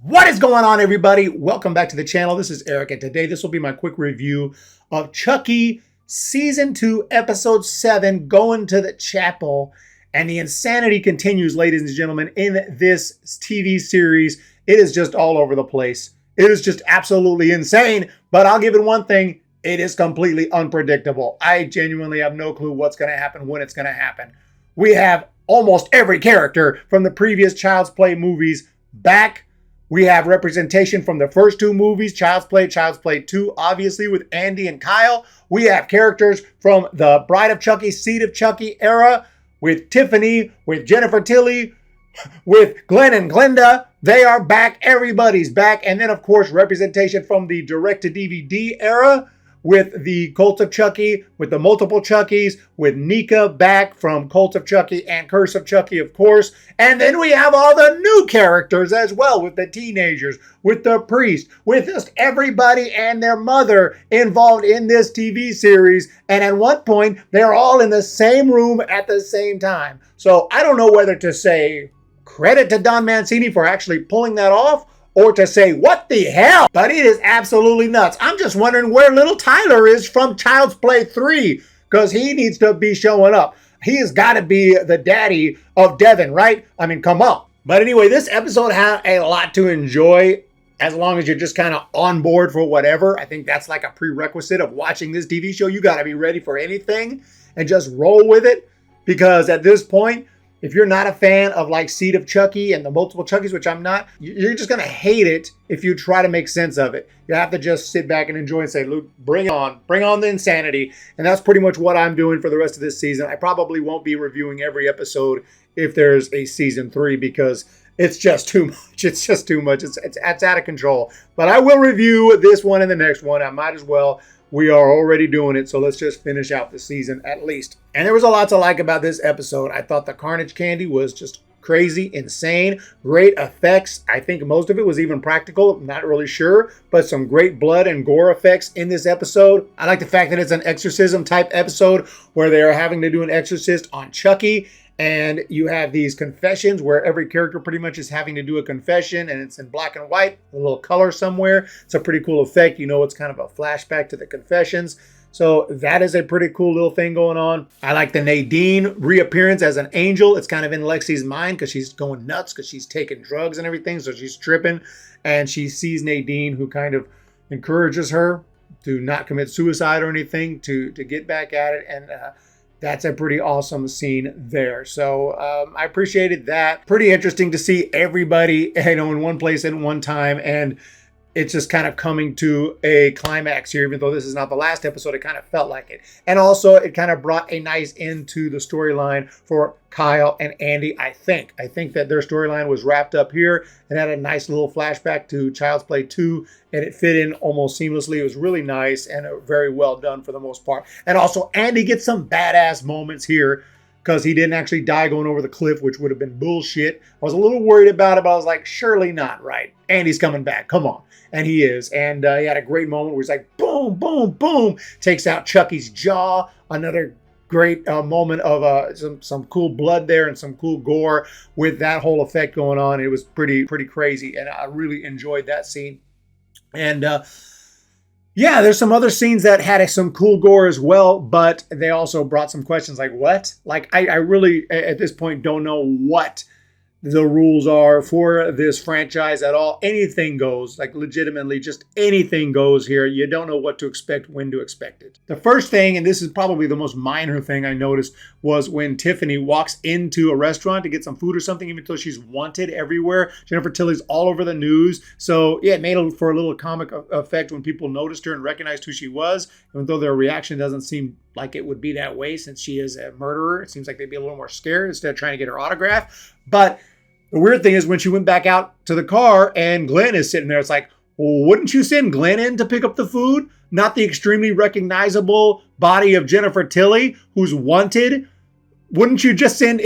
What is going on, everybody? Welcome back to the channel. This is Eric, and today this will be my quick review of Chucky Season 2, Episode 7, Going to the Chapel. And the insanity continues, ladies and gentlemen, in this TV series. It is just all over the place. It is just absolutely insane. But I'll give it one thing. It is completely unpredictable. I genuinely have no clue what's going to happen, when it's going to happen. We have almost every character from the previous Child's Play movies back. We have representation from the first two movies, Child's Play 2, obviously with Andy and Kyle. We have characters from the Bride of Chucky, Seed of Chucky era with Tiffany, with Jennifer Tilly, with Glenn and Glenda. They are back. Everybody's back. And then, of course, representation from the direct-to-DVD era with the Cult of Chucky, with the multiple Chuckies, with Nika back from Cult of Chucky and Curse of Chucky, of course. And then we have all the new characters as well, with the teenagers, with the priest, with just everybody and their mother involved in this TV series. And at one point, they're all in the same room at the same time. So I don't know whether to say credit to Don Mancini for actually pulling that off, or to say, what the hell? But it is absolutely nuts. I'm just wondering where little Tyler is from Child's Play 3, because he needs to be showing up. He has got to be the daddy of Devin, right? I mean, come on. But anyway, this episode had a lot to enjoy, as long as you're just kind of on board for whatever. I think that's like a prerequisite of watching this TV show. You got to be ready for anything and just roll with it, because at this point, if you're not a fan of like Seed of Chucky and the multiple Chuckies, which I'm not, you're just going to hate it if you try to make sense of it. You have to just sit back and enjoy and say, Luke, bring on the insanity. And that's pretty much what I'm doing for the rest of this season. I probably won't be reviewing every episode if there's a season 3, because it's just too much. It's just too much. It's out of control. But I will review this one and the next one. I might as well. We are already doing it, so let's just finish out the season at least. And there was a lot to like about this episode. I thought the Carnage Candy was just crazy, insane, great effects. I think most of it was even practical, I'm not really sure, but some great blood and gore effects in this episode. I like the fact that it's an exorcism type episode where they're having to do an exorcist on Chucky. And you have these confessions where every character pretty much is having to do a confession, and it's in black and white, a little color somewhere. It's a pretty cool effect. You know, it's kind of a flashback to the confessions. So that is a pretty cool little thing going on. I like the Nadine reappearance as an angel. It's kind of in Lexi's mind because she's going nuts because she's taking drugs and everything. So she's tripping, and she sees Nadine, who kind of encourages her to not commit suicide or anything, to get back at it. And that's a pretty awesome scene there. So I appreciated that. Pretty interesting to see everybody, in one place at one time. And it's just kind of coming to a climax here. Even though this is not the last episode, it kind of felt like it. And also, it kind of brought a nice end to the storyline for Kyle and Andy, I think. I think that their storyline was wrapped up here and had a nice little flashback to Child's Play 2. And it fit in almost seamlessly. It was really nice and very well done for the most part. And also, Andy gets some badass moments here, because he didn't actually die going over the cliff, which would have been bullshit. I was a little worried about it, but I was like, surely not, right? Andy's coming back. Come on. And he is. And he had a great moment where he's like, boom, boom, boom. Takes out Chucky's jaw. Another great moment of some cool blood there and some cool gore with that whole effect going on. It was pretty crazy. And I really enjoyed that scene. And yeah, there's some other scenes that had some cool gore as well, but they also brought some questions like, what? Like, I really, at this point, don't know what the rules are for this franchise at all. Anything goes, like legitimately just anything goes here. You don't know what to expect, when to expect it. The first thing, and this is probably the most minor thing I noticed, was when Tiffany walks into a restaurant to get some food or something, even though she's wanted everywhere. Jennifer Tilly's all over the news. So yeah, it made for a little comic effect when people noticed her and recognized who she was, even though their reaction doesn't seem like it would be that way since she is a murderer. It seems like they'd be a little more scared instead of trying to get her autograph. But the weird thing is when she went back out to the car and Glenn is sitting there, it's like, well, wouldn't you send Glenn in to pick up the food? Not the extremely recognizable body of Jennifer Tilly, who's wanted. Wouldn't you just send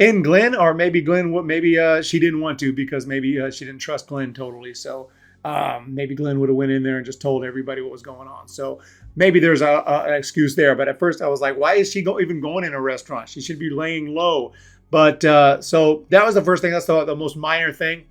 in Glenn? Or maybe she didn't want to, because maybe she didn't trust Glenn totally. So maybe Glenn would have went in there and just told everybody what was going on. So maybe there's an excuse there. But at first I was like, why is she even going in a restaurant? She should be laying low. But so that was the first thing. That's the most minor thing.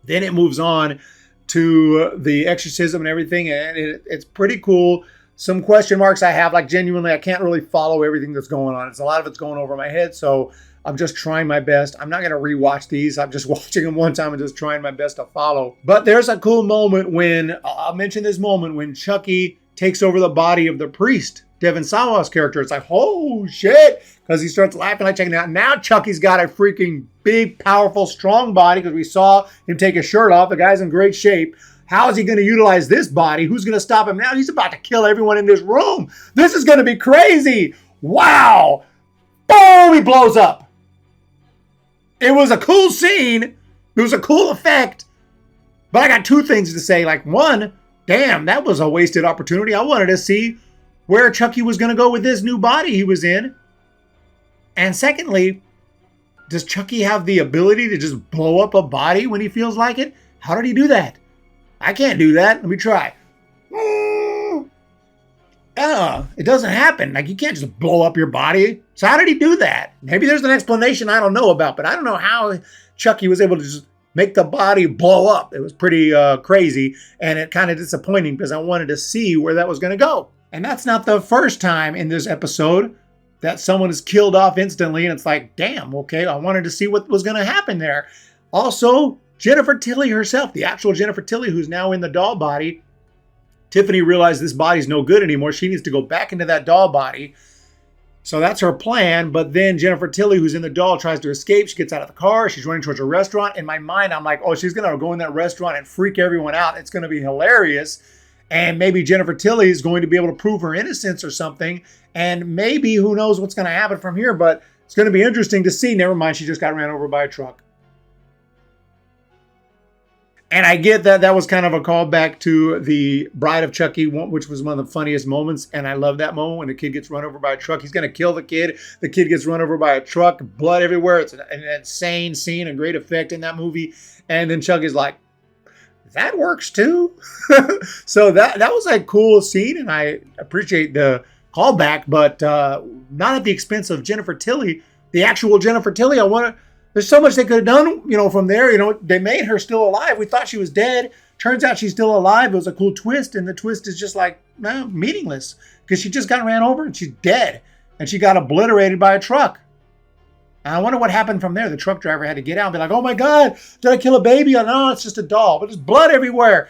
Then it moves on to the exorcism and everything, and it's pretty cool. Some question marks I have, like genuinely, I can't really follow everything that's going on. It's a lot of it's going over my head, so I'm just trying my best. I'm not going to rewatch these. I'm just watching them one time and just trying my best to follow. But there's a cool moment when, I'll mention this moment, when Chucky takes over the body of the priest, Devon Sawa's character. It's like, oh shit, because he starts laughing, like checking it out. Now Chucky's got a freaking big, powerful, strong body because we saw him take his shirt off. The guy's in great shape. How is he going to utilize this body? Who's going to stop him now? He's about to kill everyone in this room. This is going to be crazy. Wow. Boom, he blows up. It was a cool scene. It was a cool effect. But I got two things to say. Like, one, damn, that was a wasted opportunity. I wanted to see where Chucky was going to go with this new body he was in. And secondly, does Chucky have the ability to just blow up a body when he feels like it? How did he do that? I can't do that. Let me try. It doesn't happen. Like, you can't just blow up your body. So how did he do that? Maybe there's an explanation I don't know about, but I don't know how Chucky was able to just make the body blow up. It was pretty crazy, and it kind of disappointing because I wanted to see where that was going to go. And that's not the first time in this episode that someone is killed off instantly, and it's like, damn, okay, I wanted to see what was going to happen there. Also, Jennifer Tilly herself, the actual Jennifer Tilly, who's now in the doll body. Tiffany realized this body's no good anymore. She needs to go back into that doll body. So that's her plan. But then Jennifer Tilly, who's in the doll, tries to escape. She gets out of the car. She's running towards a restaurant. In my mind, I'm like, oh, she's going to go in that restaurant and freak everyone out. It's going to be hilarious. And maybe Jennifer Tilly is going to be able to prove her innocence or something. And maybe, who knows what's going to happen from here. But it's going to be interesting to see. Never mind, she just got ran over by a truck. And I get that that was kind of a callback to the Bride of Chucky, which was one of the funniest moments. And I love that moment when the kid gets run over by a truck. He's going to kill the kid. The kid gets run over by a truck, blood everywhere. It's an insane scene, a great effect in that movie. And then Chucky's like, that works too. So that was a cool scene, and I appreciate the callback, but not at the expense of Jennifer Tilly, the actual Jennifer Tilly. There's so much they could have done, from there. They made her still alive. We thought she was dead. Turns out she's still alive. It was a cool twist, and the twist is just like meaningless because she just got ran over and she's dead, and she got obliterated by a truck. And I wonder what happened from there. The truck driver had to get out and be like, oh my God, did I kill a baby? Oh, no, it's just a doll, but there's blood everywhere.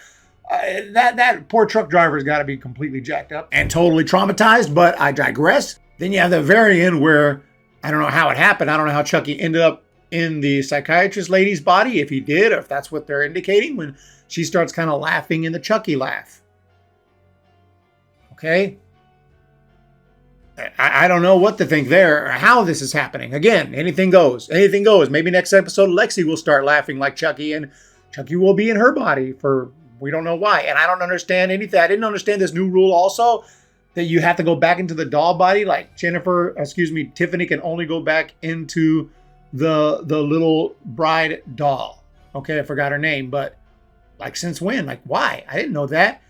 That poor truck driver's got to be completely jacked up and totally traumatized, but I digress. Then you have the very end where I don't know how it happened. I don't know how Chucky ended up in the psychiatrist lady's body, if he did, or if that's what they're indicating when she starts kind of laughing in the Chucky laugh. Okay? I don't know what to think there or how this is happening. Again, anything goes. Anything goes. Maybe next episode, Lexi will start laughing like Chucky, and Chucky will be in her body for we don't know why. And I don't understand anything. I didn't understand this new rule also that you have to go back into the doll body. Like Tiffany can only go back into the little bride doll. Okay, I forgot her name, but like since when? Like why? I didn't know that.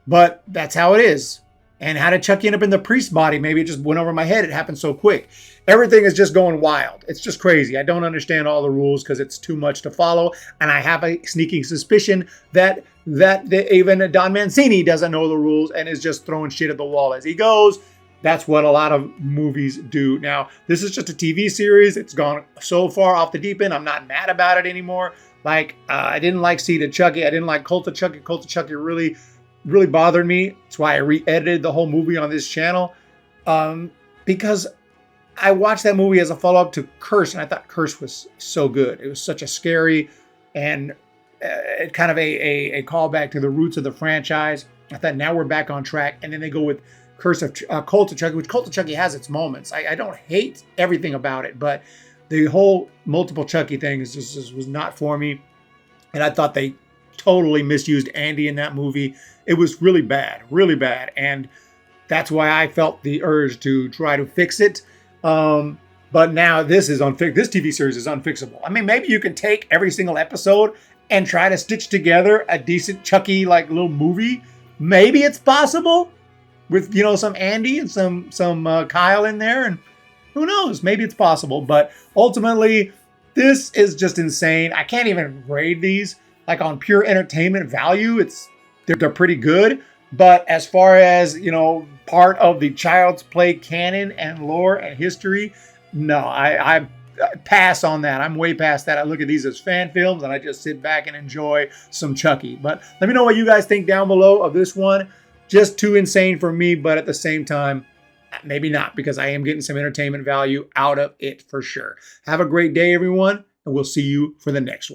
But that's how it is. And how did Chucky end up in the priest body? Maybe it just went over my head. It happened so quick. Everything is just going wild. It's just crazy. I don't understand all the rules because it's too much to follow. And I have a sneaking suspicion that even Don Mancini doesn't know the rules and is just throwing shit at the wall as he goes. That's what a lot of movies do. Now, this is just a TV series. It's gone so far off the deep end. I'm not mad about it anymore. Like, I didn't like Seed of Chucky. I didn't like Cult of Chucky. Cult of Chucky really bothered me. That's why I re-edited the whole movie on this channel. Because I watched that movie as a follow-up to Curse, and I thought Curse was so good. It was such a scary and kind of a callback to the roots of the franchise. I thought now we're back on track. And then they go with Cult of Chucky, which Cult of Chucky has its moments. I don't hate everything about it, but the whole multiple Chucky thing was not for me. And I thought they totally misused Andy in that movie. It was really bad. And that's why I felt the urge to try to fix it. But now this TV series is unfixable. I mean, maybe you can take every single episode and try to stitch together a decent Chucky like little movie. Maybe it's possible with, some Andy and some Kyle in there, and who knows, maybe it's possible. But ultimately, this is just insane. I can't even grade these. like on pure entertainment value, they're pretty good. But as far as, you know, part of the Child's Play canon and lore and history, no, I pass on that. I'm way past that. I look at these as fan films and I just sit back and enjoy some Chucky. But let me know what you guys think down below of this one. Just too insane for me, but at the same time, maybe not, because I am getting some entertainment value out of it for sure. Have a great day, everyone, and we'll see you for the next one.